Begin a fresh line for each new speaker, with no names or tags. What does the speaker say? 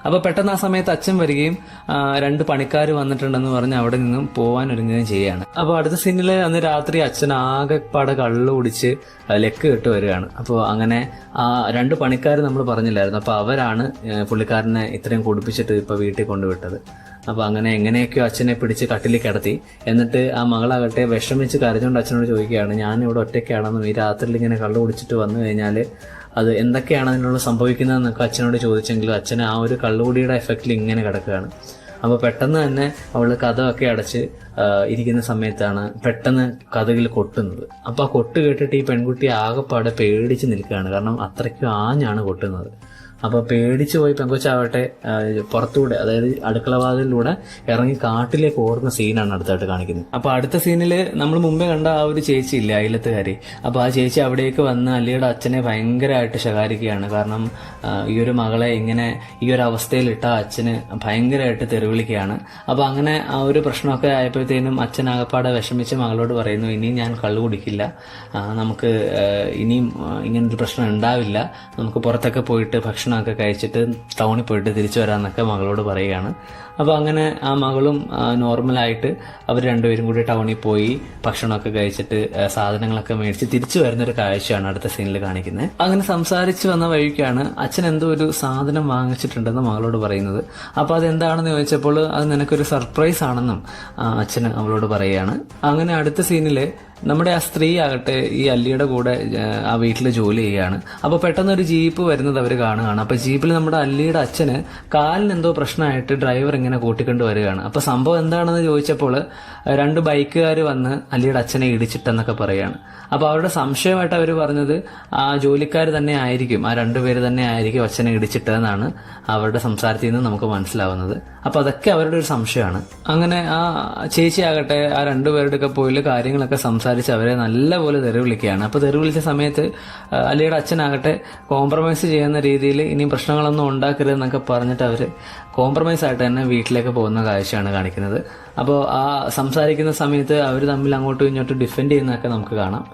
അപ്പോൾ പെട്ടെന്ന് ആ സമയത്ത് അച്ഛൻ വരികയും 2 പണിക്കാർ വന്നിട്ടുണ്ടെന്ന് പറഞ്ഞ് അവിടെ നിന്നും പോവാൻ ഒരുങ്ങുകയും ചെയ്യുകയാണ്. അപ്പോൾ അടുത്ത സീനിൽ അന്ന് രാത്രി അച്ഛൻ ആകെപ്പാടെ കള്ളു കുടിച്ച് ലെക്ക് കെട്ട് വരികയാണ്. അപ്പോൾ അങ്ങനെ ആ 2 പണിക്കാർ നമ്മൾ പറഞ്ഞില്ലായിരുന്നു, അപ്പോൾ അവരാണ് പുള്ളിക്കാരനെ ഇത്രയും കുടിപ്പിച്ചിട്ട് ഇപ്പോൾ വീട്ടിൽ കൊണ്ടുവിട്ടത്. അപ്പോൾ അങ്ങനെ എങ്ങനെയൊക്കെയോ അച്ഛനെ പിടിച്ച് കട്ടിലിൽ കിടത്തി. എന്നിട്ട് ആ മകളാകട്ടെ വിഷമിച്ച് കരഞ്ഞുകൊണ്ട് അച്ഛനോട് ചോദിക്കുകയാണ്, ഞാനിവിടെ ഒറ്റയ്ക്കാണെന്നും ഈ രാത്രിയിൽ ഇങ്ങനെ കള്ളു കുടിച്ചിട്ട് വന്നു കഴിഞ്ഞാൽ അത് എന്തൊക്കെയാണ് അതിനുള്ള സംഭവിക്കുന്നതെന്നൊക്കെ അച്ഛനോട് ചോദിച്ചെങ്കിലും അച്ഛന് ആ ഒരു കള്ളുകുടിയുടെ എഫക്റ്റിൽ ഇങ്ങനെ കിടക്കുകയാണ്. അപ്പോൾ പെട്ടെന്ന് തന്നെ അവൾ കഥമൊക്കെ അടച്ച് ഇരിക്കുന്ന സമയത്താണ് പെട്ടെന്ന് കഥകിൽ കൊട്ടുന്നത്. അപ്പോൾ ആ കൊട്ട് കേട്ടിട്ട് ഈ പെൺകുട്ടി ആകെപ്പാടെ പേടിച്ച് നിൽക്കുകയാണ്. കാരണം അത്രയ്ക്കും ആഞ്ഞാണ് കൊട്ടുന്നത്. അപ്പോൾ പേടിച്ചു പോയി പെങ്കൊച്ചാവട്ടെ പുറത്തൂടെ, അതായത് അടുക്കളവാതിലൂടെ ഇറങ്ങി കാട്ടിലേക്ക് ഓടുന്ന സീനാണ് അടുത്തായിട്ട് കാണിക്കുന്നത്. അപ്പോൾ അടുത്ത സീനിൽ നമ്മൾ മുമ്പേ കണ്ട ആ ഒരു ചേച്ചി ഇല്ലേ, അയലത്തുകാരി, അപ്പോൾ ആ ചേച്ചി അവിടേക്ക് വന്ന് അല്ലിയുടെ അച്ഛനെ ഭയങ്കരമായിട്ട് ശകാരിക്കുകയാണ്. കാരണം ഈ ഒരു മകളെ ഇങ്ങനെ ഈ ഒരു അവസ്ഥയിലിട്ട അച്ഛന് ഭയങ്കരമായിട്ട് തെറിവിളിക്കുകയാണ്. അപ്പോൾ അങ്ങനെ ആ ഒരു പ്രശ്നമൊക്കെ ആയപ്പോഴത്തേനും അച്ഛൻ ആകപ്പാടെ വിഷമിച്ച് മകളോട് പറയുന്നു, ഇനിയും ഞാൻ കള്ളു കുടിക്കില്ല, നമുക്ക് ഇനിയും ഇങ്ങനൊരു പ്രശ്നം ഉണ്ടാവില്ല, നമുക്ക് പുറത്തൊക്കെ പോയിട്ട് ഭക്ഷണമൊക്കെ കഴിച്ചിട്ട് ടൗണിൽ പോയിട്ട് തിരിച്ചു വരാമെന്നൊക്കെ മകളോട് പറയുകയാണ്. അപ്പോൾ അങ്ങനെ ആ മകളും നോർമലായിട്ട് അവർ രണ്ടുപേരും കൂടി ടൗണിൽ പോയി ഭക്ഷണമൊക്കെ കഴിച്ചിട്ട് സാധനങ്ങളൊക്കെ മേടിച്ച് തിരിച്ചു വരുന്നൊരു കാഴ്ചയാണ് അടുത്ത സീനിൽ കാണിക്കുന്നത്. അങ്ങനെ സംസാരിച്ച് വന്ന വഴിക്കാണ് അച്ഛൻ എന്തോ ഒരു സാധനം വാങ്ങിച്ചിട്ടുണ്ടെന്ന് മകളോട് പറയുന്നത്. അപ്പോൾ അതെന്താണെന്ന് ചോദിച്ചപ്പോൾ അത് നിനക്കൊരു സർപ്രൈസ് ആണെന്നും അച്ഛന് അവളോട് പറയുകയാണ്. അങ്ങനെ അടുത്ത സീനിൽ നമ്മുടെ ആ സ്ത്രീ ആകട്ടെ ഈ അല്ലിയുടെ കൂടെ ആ വീട്ടിൽ ജോലി ചെയ്യുകയാണ്. അപ്പോൾ പെട്ടെന്ന് ഒരു ജീപ്പ് വരുന്നത് അവർ കാണുകയാണ്. അപ്പോൾ ജീപ്പിൽ നമ്മുടെ അല്ലിയുടെ അച്ഛന് കാലിന് എന്തോ പ്രശ്നമായിട്ട് ഡ്രൈവർ ഇങ്ങനെ കൂട്ടിക്കൊണ്ട് വരികയാണ്. അപ്പോൾ സംഭവം എന്താണെന്ന് ചോദിച്ചപ്പോൾ 2 ബൈക്കുകാർ വന്ന് അല്ലിയുടെ അച്ഛനെ ഇടിച്ചിട്ടെന്നൊക്കെ പറയുകയാണ്. അപ്പോൾ അവരുടെ സംശയമായിട്ട് അവർ പറഞ്ഞത് ആ ജോലിക്കാർ തന്നെ ആയിരിക്കും, ആ 2 പേര് തന്നെ ആയിരിക്കും അച്ഛനെ ഇടിച്ചിട്ടതെന്നാണ് അവരുടെ സംസാരത്തിൽ നിന്ന് നമുക്ക് മനസ്സിലാവുന്നത്. അപ്പോൾ അതൊക്കെ അവരുടെ ഒരു സംശയമാണ്. അങ്ങനെ ആ ചേച്ചിയാകട്ടെ ആ 2 പേരുടെയൊക്കെ പോയിൽ കാര്യങ്ങളൊക്കെ സംസാരിച്ച് അവരെ നല്ലപോലെ തെറിവിളിക്കുകയാണ്. അപ്പോൾ തെറിവിളിച്ച സമയത്ത് അല്ലിയുടെ അച്ഛനാകട്ടെ കോംപ്രമൈസ് ചെയ്യുന്ന രീതിയിൽ ഇനി പ്രശ്നങ്ങളൊന്നും ഉണ്ടാക്കരുതെന്നൊക്കെ പറഞ്ഞിട്ട് അവർ കോംപ്രമൈസ് ആയിട്ട് തന്നെ വീട്ടിലേക്ക് പോകുന്ന കാഴ്ചയാണ് കാണിക്കുന്നത്. അപ്പോൾ ആ സംസാരിക്കുന്ന സമയത്ത് അവർ തമ്മിൽ അങ്ങോട്ടും ഇങ്ങോട്ടും ഡിഫെൻഡ് ചെയ്യുന്നതൊക്കെ നമുക്ക് കാണാം.